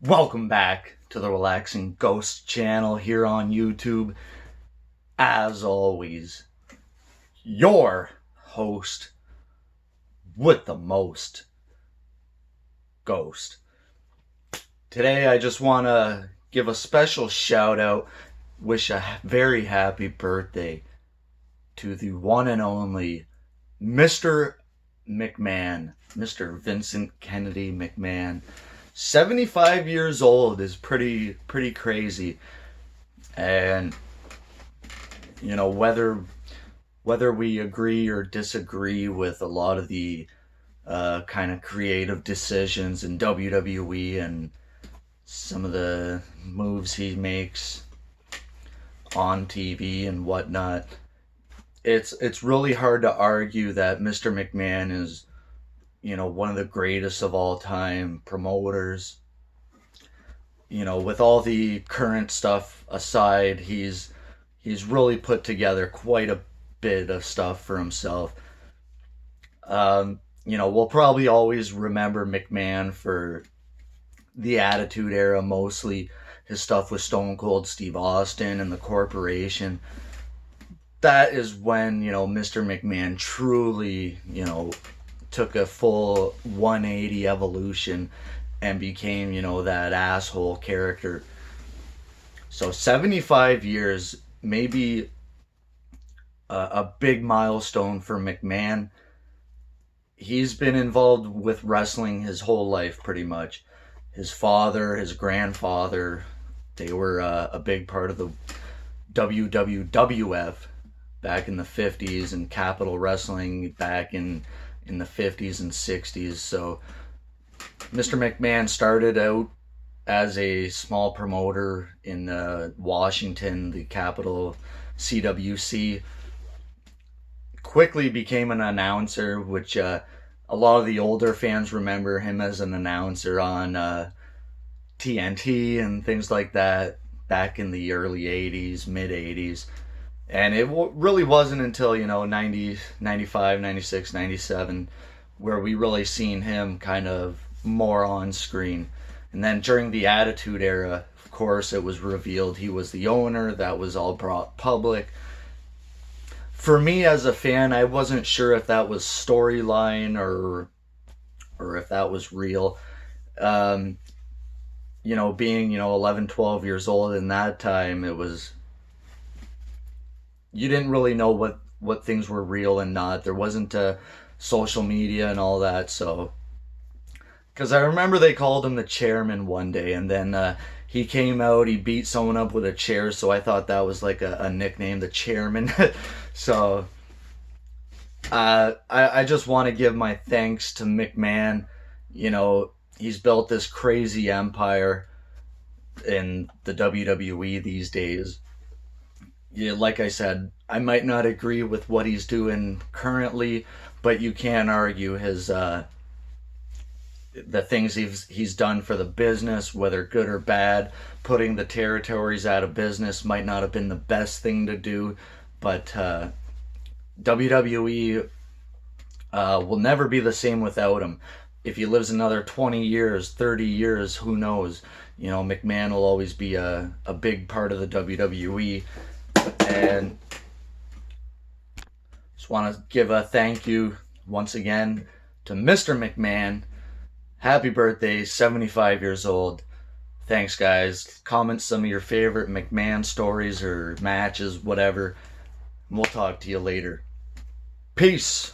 Welcome back to the Relaxing Ghost channel here on YouTube. As always, your host with the most, Ghost. Today I just want to give a special shout out, wish a very happy birthday to the one and only Mr. McMahon, Mr. Vincent Kennedy McMahon. 75 years old is pretty crazy. And whether we agree or disagree with a lot of the kind of creative decisions in WWE and some of the moves he makes on TV and whatnot, it's really hard to argue that Mr. McMahon is one of the greatest of all time promoters. With all the current stuff aside, he's really put together quite a bit of stuff for himself. We'll probably always remember McMahon for the Attitude Era, mostly his stuff with Stone Cold Steve Austin and the Corporation. That is when, Mr. McMahon truly, took a full 180 evolution and became, that asshole character. So 75 years, maybe a big milestone for McMahon. He's been involved with wrestling his whole life, pretty much. His father, his grandfather, they were a big part of the WWF back in the 50s and Capital Wrestling back in the 50s and 60s. So Mr. McMahon started out as a small promoter in Washington, the Capital CWC. Quickly became an announcer, which a lot of the older fans remember him as an announcer on TNT and things like that back in the early 80s, mid 80s. And it really wasn't until, 90, 95, 96, 97 where we really seen him kind of more on screen. And then during the Attitude Era, of course, it was revealed he was the owner. That was all brought public. For me as a fan, I wasn't sure if that was storyline or if that was real. Being, 11, 12 years old in that time, it was... You didn't really know what things were real and not. There wasn't social media and all that, so... Because I remember they called him the chairman one day, and then he came out, he beat someone up with a chair, so I thought that was like a nickname, the chairman. So, I just want to give my thanks to McMahon. He's built this crazy empire in the WWE these days. Yeah, like I said, I might not agree with what he's doing currently, but you can't argue his the things he's done for the business, whether good or bad. Putting the territories out of business might not have been the best thing to do, but WWE will never be the same without him. If he lives another 20 years, 30 years, who knows? McMahon will always be a big part of the WWE. And just want to give a thank you once again to Mr. McMahon. Happy birthday, 75 years old. Thanks, guys. Comment some of your favorite McMahon stories or matches, whatever. We'll talk to you later. Peace.